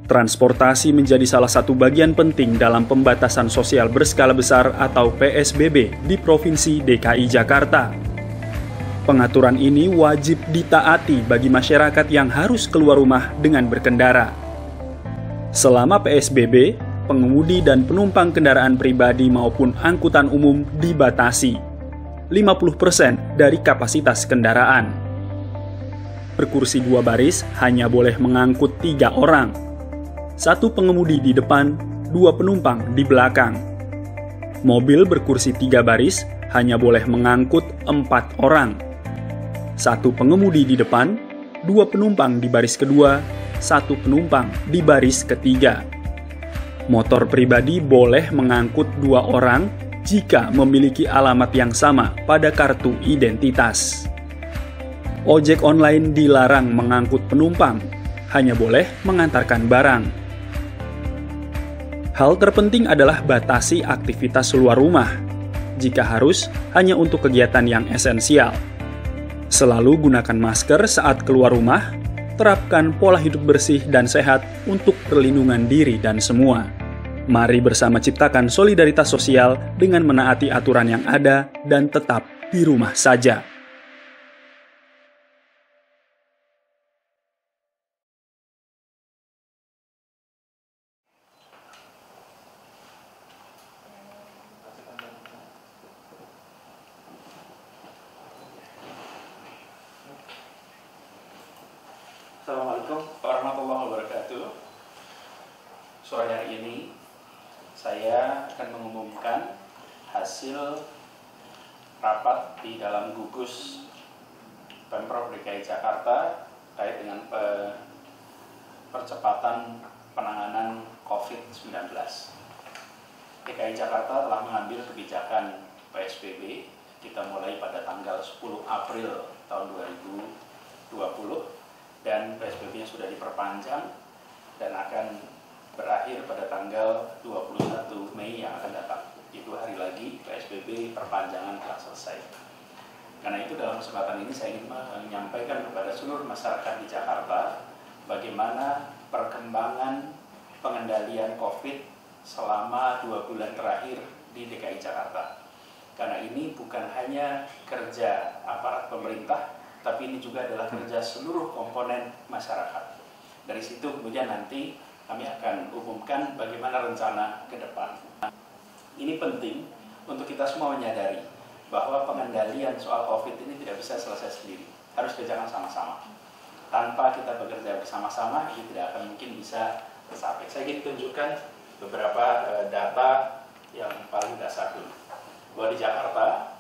Transportasi menjadi salah satu bagian penting dalam pembatasan sosial berskala besar atau PSBB di Provinsi DKI Jakarta. Pengaturan ini wajib ditaati bagi masyarakat yang harus keluar rumah dengan berkendara. Selama PSBB, pengemudi dan penumpang kendaraan pribadi maupun angkutan umum dibatasi 50% dari kapasitas kendaraan. Berkursi 2 baris hanya boleh mengangkut 3 orang. 1 pengemudi di depan, 2 penumpang di belakang. Mobil berkursi 3 baris hanya boleh mengangkut 4 orang. 1 pengemudi di depan, 2 penumpang di baris kedua, 1 penumpang di baris ketiga. Motor pribadi boleh mengangkut 2 orang jika memiliki alamat yang sama pada kartu identitas. Ojek online dilarang mengangkut penumpang, hanya boleh mengantarkan barang. Hal terpenting adalah batasi aktivitas luar rumah. Jika harus, hanya untuk kegiatan yang esensial. Selalu gunakan masker saat keluar rumah, terapkan pola hidup bersih dan sehat untuk perlindungan diri dan semua. Mari bersama ciptakan solidaritas sosial dengan menaati aturan yang ada dan tetap di rumah saja. Assalamualaikum warahmatullahi wabarakatuh. Sore hari ini saya akan mengumumkan hasil rapat di dalam gugus Pemprov DKI Jakarta terkait dengan percepatan penanganan COVID-19. DKI Jakarta telah mengambil kebijakan PSBB. Kita mulai pada tanggal 10 April tahun 2020. Dan PSBB-nya sudah diperpanjang dan akan berakhir pada tanggal 21 Mei yang akan datang. Itu hari lagi PSBB perpanjangan telah selesai. Karena itu dalam kesempatan ini saya ingin menyampaikan kepada seluruh masyarakat di Jakarta bagaimana perkembangan pengendalian COVID selama 2 bulan terakhir di DKI Jakarta. Karena ini bukan hanya kerja aparat pemerintah, tapi ini juga adalah kerja seluruh komponen masyarakat. Dari situ kemudian nanti kami akan umumkan bagaimana rencana ke depan. Ini penting untuk kita semua menyadari bahwa pengendalian soal COVID ini tidak bisa selesai sendiri. Harus kerjakan sama-sama. Tanpa kita bekerja bersama-sama, ini tidak akan mungkin bisa tercapai. Saya ingin tunjukkan beberapa data yang paling dasar dulu. Bahwa di Jakarta,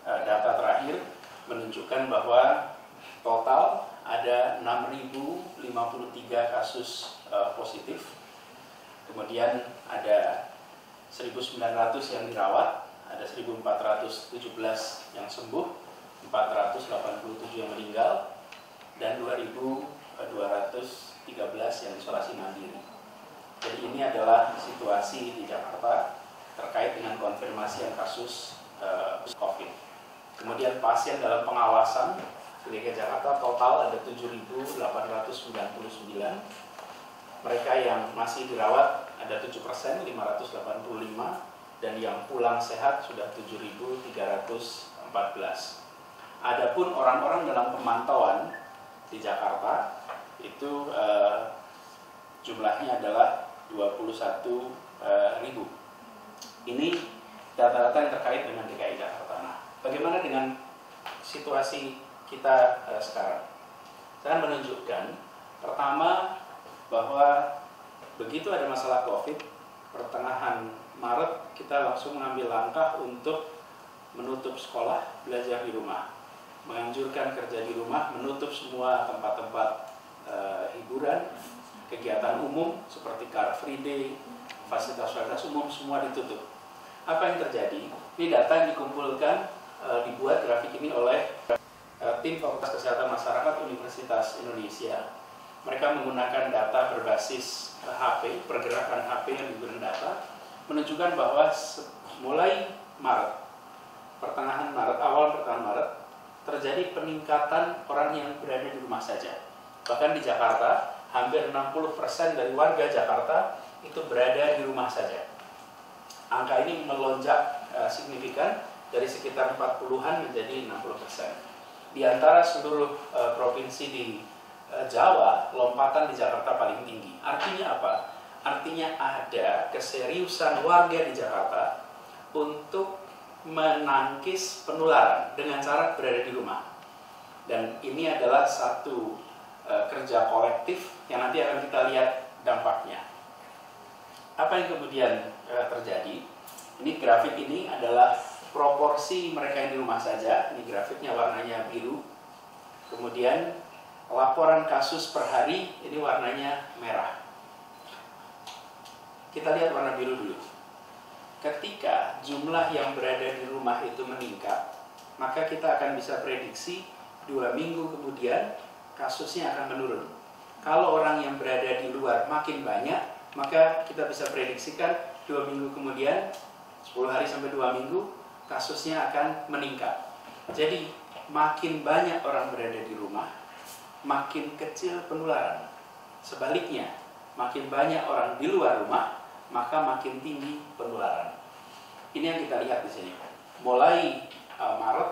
data terakhir menunjukkan bahwa total ada 6.053 kasus positif, kemudian ada 1.900 yang dirawat, ada 1.417 yang sembuh, 487 yang meninggal, dan 2.213 yang isolasi mandiri. Jadi ini adalah situasi di Jakarta terkait dengan konfirmasi yang kasus COVID. Kemudian pasien dalam pengawasan di DKI Jakarta total ada 7.899. Mereka yang masih dirawat ada 7%, 585, dan yang pulang sehat sudah 7.314. Adapun orang-orang dalam pemantauan di Jakarta itu jumlahnya adalah 21.000. Ini data-data yang terkait dengan DKI Jakarta. Nah, bagaimana dengan situasi kita sekarang? Saya akan menunjukkan pertama bahwa begitu ada masalah COVID, pertengahan Maret kita langsung mengambil langkah untuk menutup sekolah, belajar di rumah, menganjurkan kerja di rumah, menutup semua tempat-tempat hiburan, kegiatan umum seperti Car Free Day, fasilitas-fasilitas umum semua ditutup. Apa yang terjadi? Ini data yang dikumpulkan, dibuat grafik ini oleh tim Fakultas Kesehatan Masyarakat Universitas Indonesia. Mereka menggunakan data berbasis HP, pergerakan HP yang diberi data, menunjukkan bahwa mulai Maret, awal pertengahan Maret, terjadi peningkatan orang yang berada di rumah saja. Bahkan di Jakarta, hampir 60% dari warga Jakarta itu berada di rumah saja. Angka ini melonjak signifikan dari sekitar 40-an menjadi 60%. Di antara seluruh provinsi di Jawa, lompatan di Jakarta paling tinggi. Artinya apa? Artinya ada keseriusan warga di Jakarta untuk menangkis penularan dengan cara berada di rumah. Dan ini adalah satu kerja kolektif yang nanti akan kita lihat dampaknya. Apa yang kemudian terjadi? Ini grafik ini adalah proporsi mereka yang di rumah saja. Ini grafiknya warnanya biru. Kemudian laporan kasus per hari ini warnanya merah. Kita lihat warna biru dulu. Ketika jumlah yang berada di rumah itu meningkat, maka kita akan bisa prediksi 2 minggu kemudian kasusnya akan menurun. Kalau orang yang berada di luar makin banyak, maka kita bisa prediksikan 2 minggu kemudian, 10 hari sampai 2 minggu, kasusnya akan meningkat. Jadi makin banyak orang berada di rumah, makin kecil penularan. Sebaliknya, makin banyak orang di luar rumah, maka makin tinggi penularan. Ini yang kita lihat di sini. Mulai Maret,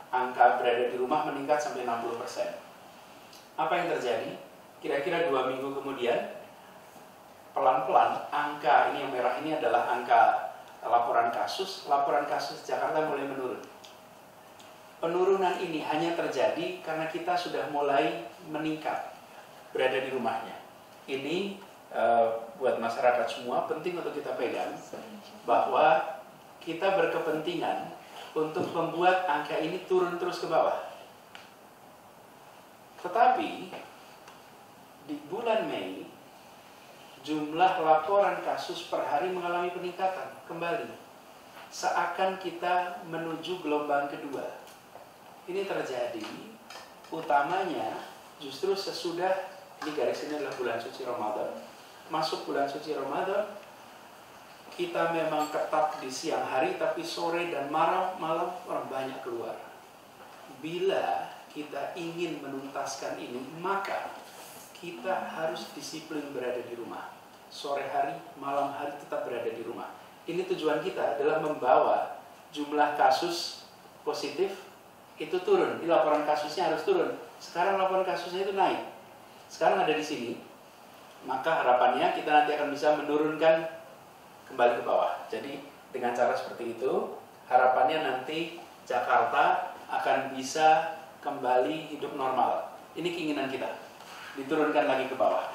angka berada di rumah meningkat sampai 60%. Apa yang terjadi? Kira-kira 2 minggu kemudian, pelan-pelan angka ini yang merah ini adalah angka laporan kasus Jakarta mulai menurun. Penurunan ini hanya terjadi karena kita sudah mulai meningkat berada di rumahnya. Ini buat masyarakat semua penting untuk kita pegang bahwa kita berkepentingan untuk membuat angka ini turun terus ke bawah. Tetapi di bulan Mei jumlah laporan kasus per hari mengalami peningkatan kembali. Seakan kita menuju gelombang kedua. Ini terjadi utamanya justru sesudah, ini garis ini adalah bulan suci Ramadan. Masuk bulan suci Ramadan, kita memang ketat di siang hari, tapi sore dan malam orang banyak keluar. Bila kita ingin menuntaskan ini, maka kita harus disiplin berada di rumah. Sore hari, malam hari tetap berada di rumah. Ini tujuan kita adalah membawa jumlah kasus positif itu turun. Di laporan kasusnya harus turun. Sekarang laporan kasusnya itu naik. Sekarang ada di sini. Maka harapannya kita nanti akan bisa menurunkan kembali ke bawah. Jadi dengan cara seperti itu, harapannya nanti Jakarta akan bisa kembali hidup normal. Ini keinginan kita. Diturunkan lagi ke bawah.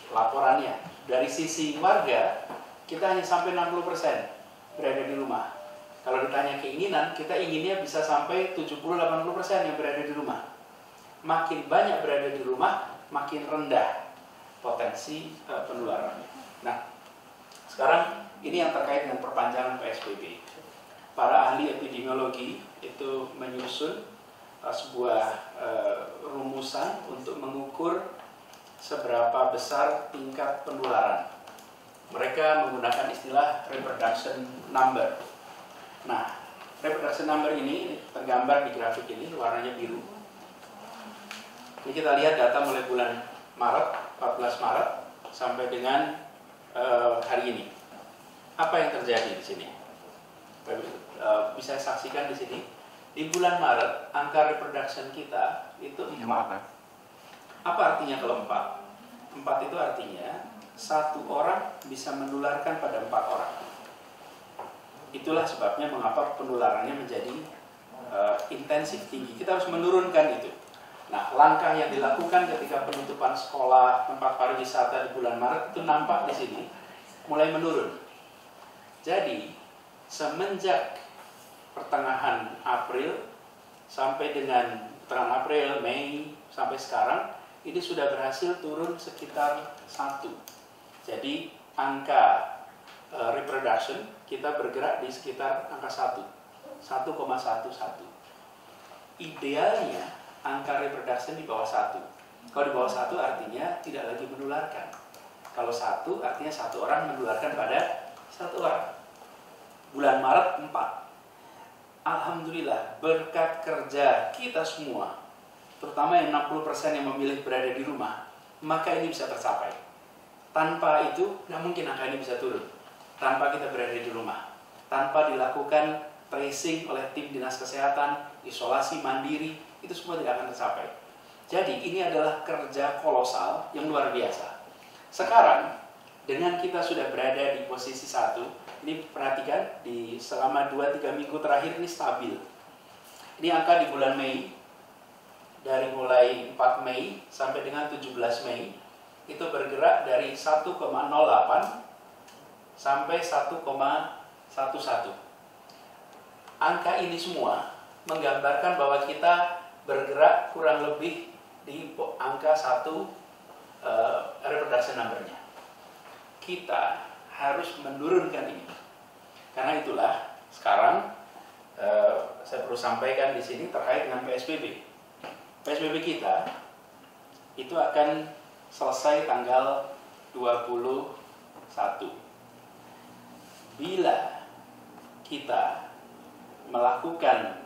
Laporannya dari sisi warga kita hanya sampai 60% berada di rumah. Kalau ditanya keinginan, kita inginnya bisa sampai 70-80% yang berada di rumah. Makin banyak berada di rumah, makin rendah potensi penularan. Nah, sekarang ini yang terkait dengan perpanjangan PSBB. Para ahli epidemiologi itu menyusun sebuah rumusan untuk mengukur seberapa besar tingkat penularan. Mereka menggunakan istilah reproduction number. Nah, reproduction number ini tergambar di grafik ini, warnanya biru. Ini kita lihat data mulai bulan Maret, 14 Maret sampai dengan hari ini. Apa yang terjadi di sini? Bisa saksikan di sini. Di bulan Maret, angka reproduction kita itu 4. Apa artinya kalau 4? 4 itu artinya 1 orang bisa menularkan pada 4 orang. Itulah sebabnya mengapa penularannya menjadi intensif tinggi. Kita harus menurunkan itu. Nah, langkah yang dilakukan ketika penutupan sekolah, tempat pariwisata di bulan Maret itu nampak di sini mulai menurun. Jadi, semenjak pertengahan April sampai dengan pertengahan April, Mei sampai sekarang ini sudah berhasil turun sekitar 1. Jadi angka reproduction kita bergerak di sekitar angka 1,11. Idealnya angka reproduction di bawah 1. Kalau di bawah 1 artinya tidak lagi menularkan. Kalau 1 artinya 1 orang menularkan pada 1 orang. Bulan Maret 4. Alhamdulillah berkat kerja kita semua, terutama yang 60% yang memilih berada di rumah, maka ini bisa tercapai. Tanpa itu, nggak mungkin angka ini bisa turun. Tanpa kita berada di rumah, tanpa dilakukan tracing oleh tim dinas kesehatan, isolasi mandiri, itu semua tidak akan tercapai. Jadi ini adalah kerja kolosal yang luar biasa. Sekarang, dengan kita sudah berada di posisi 1, ini perhatikan, selama 2-3 minggu terakhir ini stabil. Ini angka di bulan Mei, dari mulai 4 Mei sampai dengan 17 Mei, itu bergerak dari 1,08 sampai 1,11. Angka ini semua menggambarkan bahwa kita bergerak kurang lebih di angka 1 reproduction number-nya. Kita harus menurunkan ini. Karena itulah sekarang saya perlu sampaikan di sini terkait dengan PSBB. PSBB kita itu akan selesai tanggal 21. Bila kita melakukan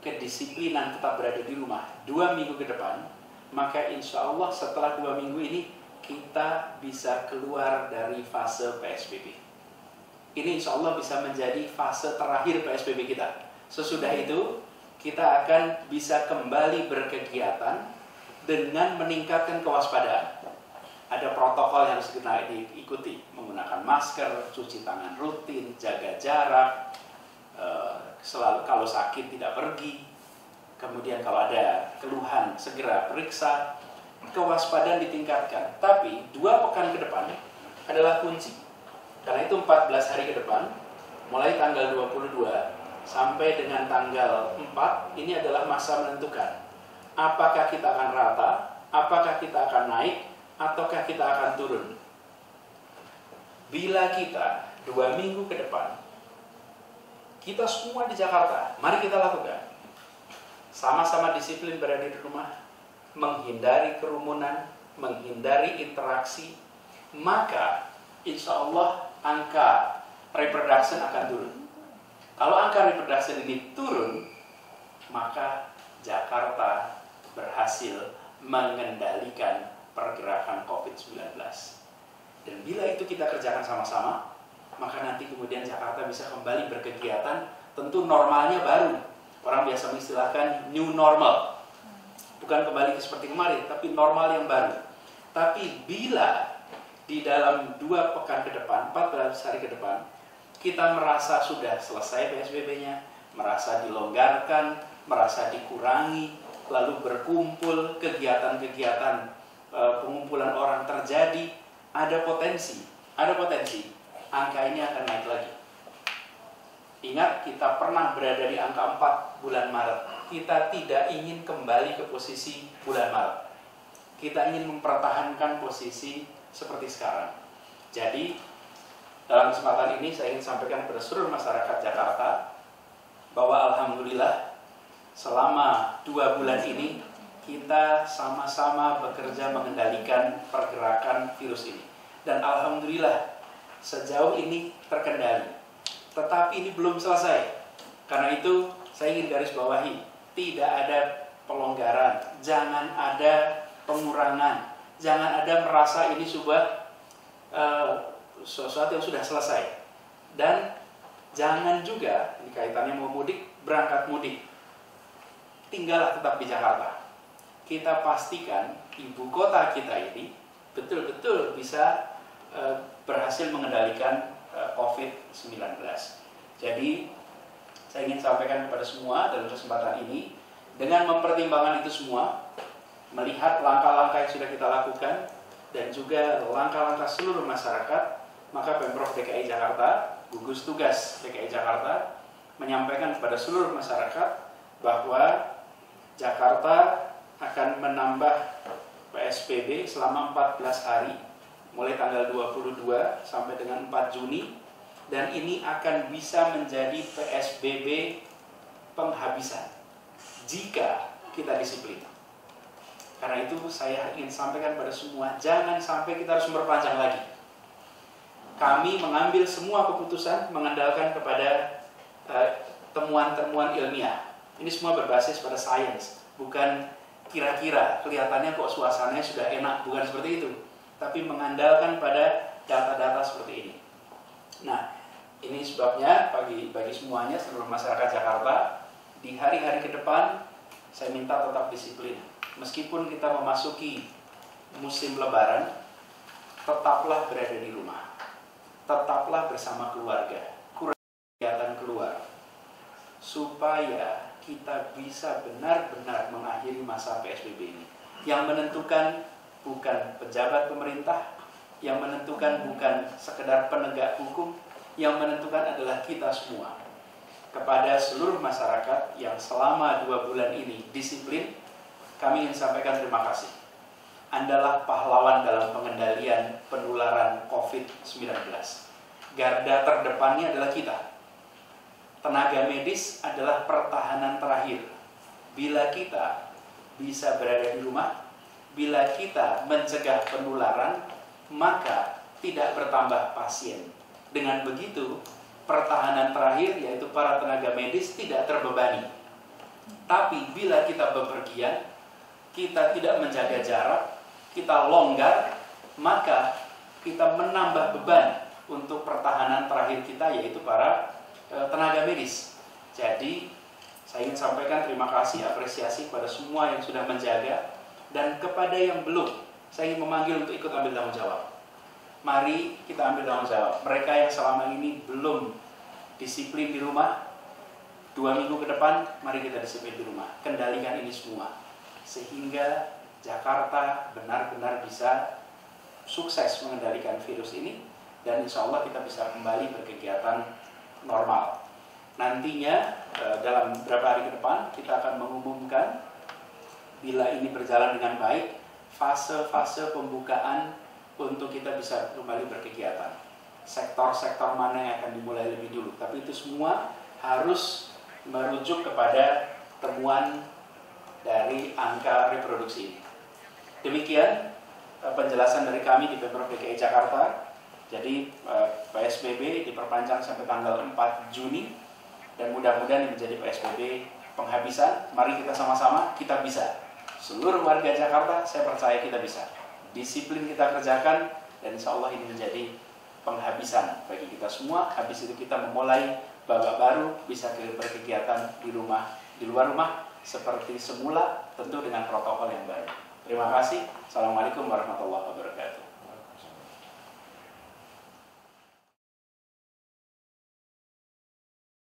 kedisiplinan tetap berada di rumah 2 minggu ke depan, maka insya Allah setelah 2 minggu ini kita bisa keluar dari fase PSBB. Ini insya Allah bisa menjadi fase terakhir PSBB kita. Sesudah itu kita akan bisa kembali berkegiatan dengan meningkatkan kewaspadaan. Ada protokol yang harus kita diikuti, menggunakan masker, cuci tangan rutin, jaga jarak, selalu kalau sakit tidak pergi, kemudian kalau ada keluhan segera periksa, kewaspadaan ditingkatkan. Tapi 2 pekan ke depan adalah kunci. Karena itu 14 hari ke depan, mulai tanggal 22 sampai dengan tanggal 4, ini adalah masa menentukan. Apakah kita akan rata, apakah kita akan naik, ataukah kita akan turun. Bila kita 2 minggu ke depan, kita semua di Jakarta, mari kita lakukan. Sama-sama disiplin berada di rumah, menghindari kerumunan, menghindari interaksi, maka insya Allah angka reproduction akan turun. Kalau angka reproduction ini turun, maka Jakarta berhasil mengendalikan pergerakan COVID-19. Dan bila itu kita kerjakan sama-sama, maka nanti kemudian Jakarta bisa kembali berkegiatan, tentu normalnya baru. Orang biasa mengistilahkan new normal. Bukan kembali seperti kemarin, tapi normal yang baru. Tapi bila di dalam 2 pekan ke depan, 14 hari ke depan, kita merasa sudah selesai PSBB-nya, merasa dilonggarkan, merasa dikurangi, lalu berkumpul, kegiatan-kegiatan pengumpulan orang terjadi, ada potensi angka ini akan naik lagi. Ingat, kita pernah berada di angka 4 bulan Maret. Kita tidak ingin kembali ke posisi bulan Maret. Kita ingin mempertahankan posisi seperti sekarang. Jadi, dalam kesempatan ini saya ingin sampaikan kepada seluruh masyarakat Jakarta bahwa alhamdulillah selama 2 bulan ini kita sama-sama bekerja mengendalikan pergerakan virus ini. Dan alhamdulillah sejauh ini terkendali. Tetapi ini belum selesai. Karena itu saya ingin garis bawahi, tidak ada pelonggaran, jangan ada pengurangan, jangan ada merasa ini sesuatu yang sudah selesai. Dan jangan juga, ini kaitannya mau mudik, berangkat mudik, tinggallah tetap di Jakarta. Kita pastikan ibu kota kita ini betul-betul bisa berhasil mengendalikan COVID-19. Jadi saya ingin sampaikan kepada semua dalam kesempatan ini, dengan mempertimbangkan itu semua, melihat langkah-langkah yang sudah kita lakukan dan juga langkah-langkah seluruh masyarakat, maka Pemprov DKI Jakarta, gugus tugas DKI Jakarta, menyampaikan kepada seluruh masyarakat bahwa Jakarta akan menambah PSBB selama 14 hari, mulai tanggal 22 sampai dengan 4 Juni, dan ini akan bisa menjadi PSBB penghabisan jika kita disiplin. Karena itu saya ingin sampaikan pada semua, jangan sampai kita harus memperpanjang lagi. Kami mengambil semua keputusan mengandalkan kepada temuan-temuan ilmiah. Ini semua berbasis pada sains, bukan kira-kira kelihatannya kok suasananya sudah enak, bukan seperti itu, tapi mengandalkan pada data-data seperti ini. Nah, ini sebabnya bagi semuanya, seluruh masyarakat Jakarta, di hari-hari ke depan saya minta tetap disiplin. Meskipun kita memasuki musim lebaran, tetaplah berada di rumah, tetaplah bersama keluarga, kurangi kegiatan keluar, supaya kita bisa benar-benar mengakhiri masa PSBB ini. Yang menentukan bukan pejabat pemerintah, yang menentukan bukan sekedar penegak hukum, yang menentukan adalah kita semua. Kepada seluruh masyarakat yang selama 2 bulan ini disiplin, kami ingin sampaikan terima kasih. Adalah pahlawan dalam pengendalian penularan COVID-19. Garda terdepannya adalah kita. Tenaga medis adalah pertahanan terakhir. Bila kita bisa berada di rumah, bila kita mencegah penularan, maka tidak bertambah pasien. Dengan begitu, pertahanan terakhir, yaitu para tenaga medis, tidak terbebani. Tapi bila kita bepergian, kita tidak menjaga jarak, kita longgar, maka kita menambah beban untuk pertahanan terakhir kita, yaitu para tenaga medis. Jadi saya ingin sampaikan terima kasih, apresiasi kepada semua yang sudah menjaga, dan kepada yang belum, saya ingin memanggil untuk ikut ambil tanggung jawab. Mari kita ambil tanggung jawab. Mereka yang selama ini belum disiplin di rumah, 2 minggu ke depan mari kita disiplin di rumah. Kendalikan ini semua sehingga Jakarta benar-benar bisa sukses mengendalikan virus ini, dan insya Allah kita bisa kembali berkegiatan normal. Nantinya dalam beberapa hari ke depan kita akan mengumumkan, bila ini berjalan dengan baik, fase-fase pembukaan untuk kita bisa kembali berkegiatan. Sektor-sektor mana yang akan dimulai lebih dulu, tapi itu semua harus merujuk kepada temuan dari angka reproduksi ini. Demikian penjelasan dari kami di Pemprov DKI Jakarta. Jadi PSBB diperpanjang sampai tanggal 4 Juni dan mudah-mudahan menjadi PSBB penghabisan. Mari kita sama-sama, kita bisa. Seluruh warga Jakarta, saya percaya kita bisa. Disiplin kita kerjakan, dan insya Allah ini menjadi penghabisan bagi kita semua. Habis itu kita memulai babak baru, bisa berkegiatan di rumah, di luar rumah seperti semula, tentu dengan protokol yang baik. Terima kasih. Assalamualaikum warahmatullahi wabarakatuh.